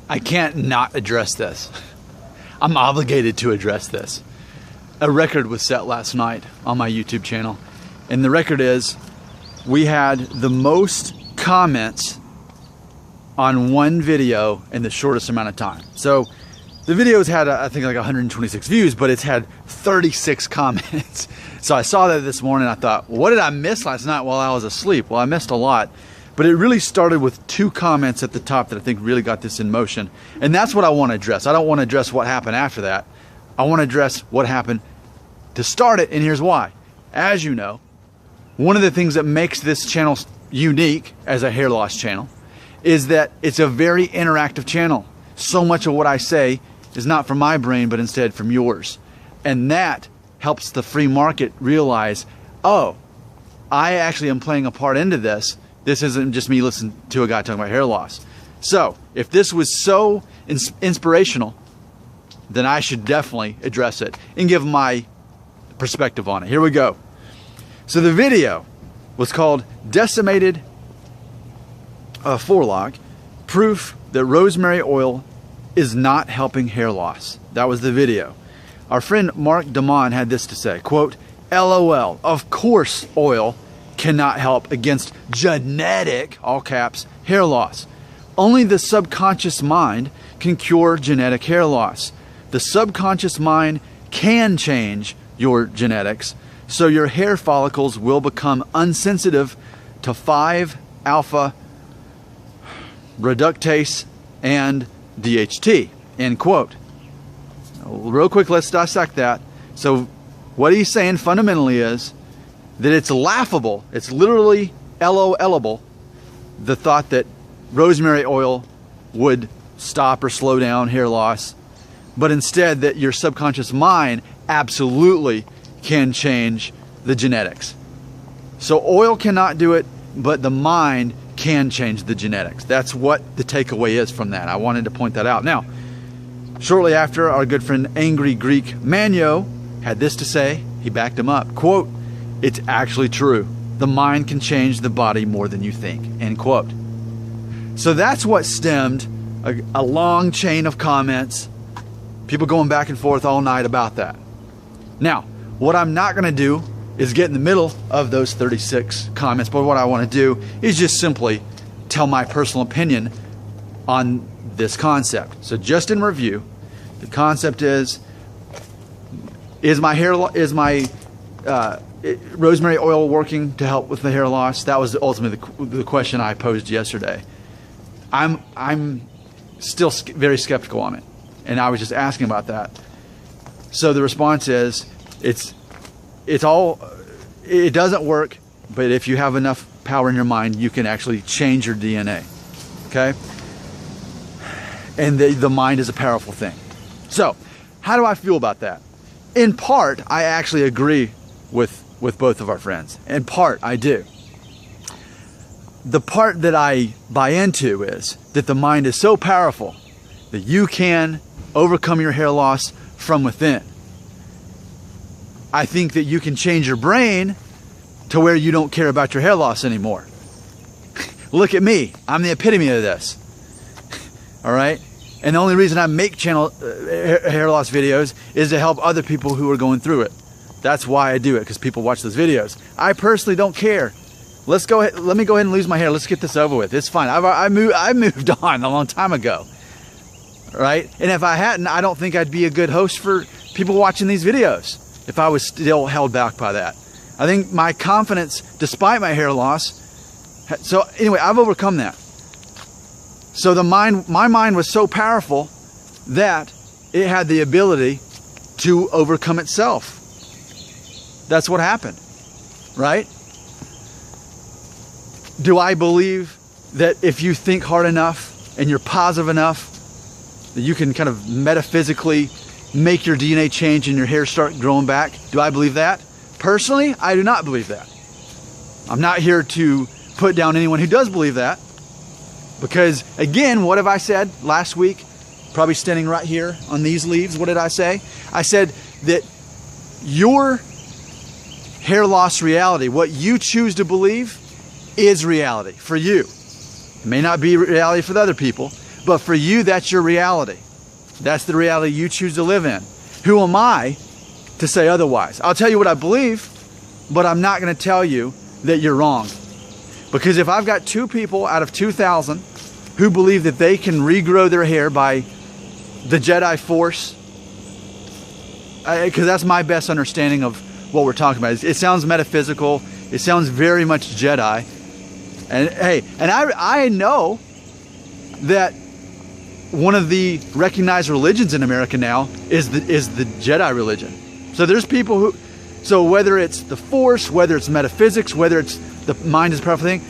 I can't not address this. I'm obligated to address this. A record was set last night on my YouTube channel, and the record is we had the most comments on one video in the shortest amount of time. So the video's had, I think, like 126 views, but it's had 36 comments. So I saw that this morning. I thought, what did I miss last night while I was asleep? Well, I missed a lot, but it really started with 2 comments at the top that I think really got this in motion. And that's what I want to address. I don't want to address what happened after that. I want to address what happened to start it, and here's why. As you know, one of the things that makes this channel unique as a hair loss channel is that it's a very interactive channel. So much of what I say is not from my brain, but instead from yours. And that helps the free market realize, oh, I actually am playing a part into this. This isn't just me listening to a guy talking about hair loss. So if this was so inspirational, then I should definitely address it and give my perspective on it. Here we go. So the video was called Decimated Forelock, Proof that Rosemary Oil is Not Helping Hair Loss. That was the video. Our friend Mark Damon had this to say, quote, LOL, of course oil cannot help against genetic, all caps, hair loss. Only the subconscious mind can cure genetic hair loss. The subconscious mind can change your genetics, so your hair follicles will become unsensitive to 5-alpha reductase and DHT, end quote. Real quick, let's dissect that. So what he's saying fundamentally is that it's laughable, it's literally LOLable, the thought that rosemary oil would stop or slow down hair loss, but instead that your subconscious mind absolutely can change the genetics. So oil cannot do it, but the mind can change the genetics. That's what the takeaway is from that. I wanted to point that out. Now, shortly after, our good friend Angry Greek Manyo had this to say. He backed him up. Quote, it's actually true. The mind can change the body more than you think. End quote. So that's what stemmed a long chain of comments, people going back and forth all night about that. Now, what I'm not going to do is get in the middle of those 36 comments, but what I want to do is just simply tell my personal opinion on this concept. So just in review, the concept is my rosemary oil working to help with the hair loss? That was ultimately the question I posed yesterday. I'm still very skeptical on it, and I was just asking about that. So the response is it doesn't work, but if you have enough power in your mind, you can actually change your DNA. Okay? And the mind is a powerful thing. So, how do I feel about that? In part, I actually agree with both of our friends. In part, I do. The part that I buy into is that the mind is so powerful that you can overcome your hair loss from within. I think that you can change your brain to where you don't care about your hair loss anymore. Look at me. I'm the epitome of this. All right? And the only reason I make hair loss videos is to help other people who are going through it. That's why I do it, because people watch those videos. I personally don't care. Let me go ahead and lose my hair. Let's get this over with. It's fine. I moved on a long time ago. Right? And if I hadn't, I don't think I'd be a good host for people watching these videos if I was still held back by that. I think my confidence, despite my hair loss, so anyway, I've overcome that. So my mind was so powerful that it had the ability to overcome itself. That's what happened, right? Do I believe that if you think hard enough and you're positive enough that you can kind of metaphysically make your DNA change and your hair start growing back? Do I believe that? Personally, I do not believe that. I'm not here to put down anyone who does believe that, because again, what have I said last week? Probably standing right here on these leaves. What did I say? I said that your hair loss reality, what you choose to believe, is reality for you. It may not be reality for the other people, But for you, that's your reality. That's the reality you choose to live in. Who am I to say otherwise? I'll tell you what I believe, but I'm not going to tell you that you're wrong. Because if I've got 2 people out of 2,000 who believe that they can regrow their hair by the Jedi Force, because that's my best understanding of what we're talking about. It sounds metaphysical. It sounds very much Jedi. And hey, and I know that one of the recognized religions in America now is the Jedi religion. So there's people who, so whether it's the Force, whether it's metaphysics, whether it's the mind is a powerful thing,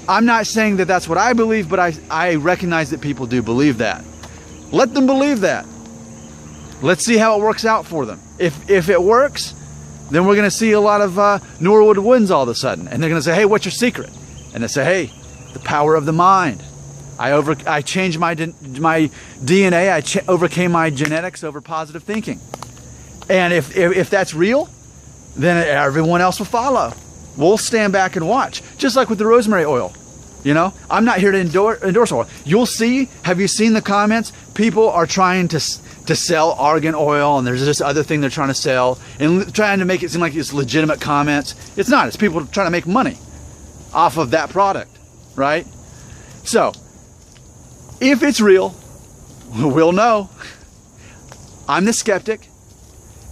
I'm not saying that that's what I believe, but I recognize that people do believe that. Let them believe that. Let's see how it works out for them. If it works, then we're going to see a lot of Norwood wins all of a sudden. And they're going to say, hey, what's your secret? And they say, hey, the power of the mind. I changed my DNA. I overcame my genetics over positive thinking. And if that's real, then everyone else will follow. We'll stand back and watch. Just like with the rosemary oil. You know, I'm not here to endorse oil. You'll see, have you seen the comments? People are trying to sell argan oil, and there's this other thing they're trying to sell, and trying to make it seem like it's legitimate comments. It's not. It's people trying to make money off of that product, right? So, if it's real, we'll know. I'm the skeptic.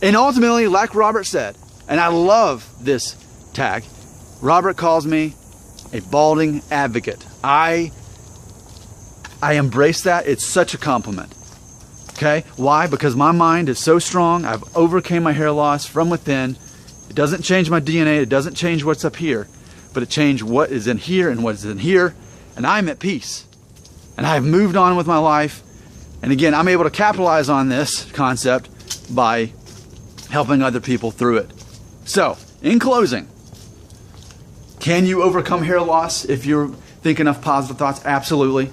And ultimately, like Robert said, and I love this tag, Robert calls me a balding advocate. I embrace that. It's such a compliment. Okay? Why? Because my mind is so strong. I've overcame my hair loss from within. It doesn't change my DNA. It doesn't change what's up here. But it changed what is in here and what is in here. And I'm at peace. And I've moved on with my life. And again, I'm able to capitalize on this concept by helping other people through it. So, in closing, can you overcome hair loss if you think enough positive thoughts? Absolutely.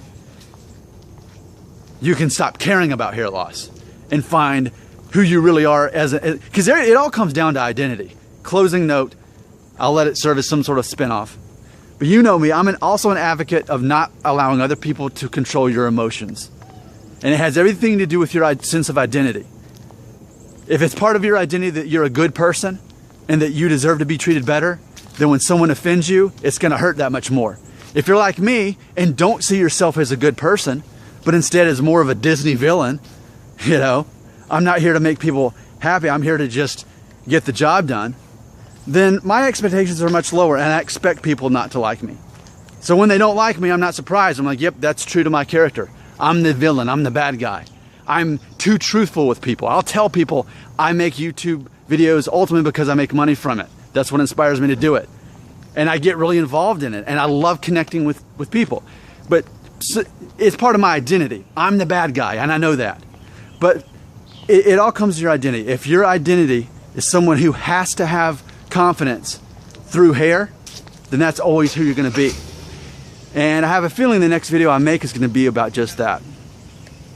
You can stop caring about hair loss and find who you really are because it all comes down to identity. Closing note, I'll let it serve as some sort of spin-off. But you know me, I'm also an advocate of not allowing other people to control your emotions. And it has everything to do with your sense of identity. If it's part of your identity that you're a good person and that you deserve to be treated better, then when someone offends you, it's going to hurt that much more. If you're like me and don't see yourself as a good person, but instead as more of a Disney villain, you know, I'm not here to make people happy, I'm here to just get the job done, then my expectations are much lower, and I expect people not to like me. So when they don't like me, I'm not surprised. I'm like, yep, that's true to my character. I'm the villain, I'm the bad guy. I'm too truthful with people. I'll tell people I make YouTube videos ultimately because I make money from it. That's what inspires me to do it. And I get really involved in it. And I love connecting with people. But it's part of my identity. I'm the bad guy, and I know that. But it all comes to your identity. If your identity is someone who has to have confidence through hair, then that's always who you're going to be. And I have a feeling the next video I make is going to be about just that.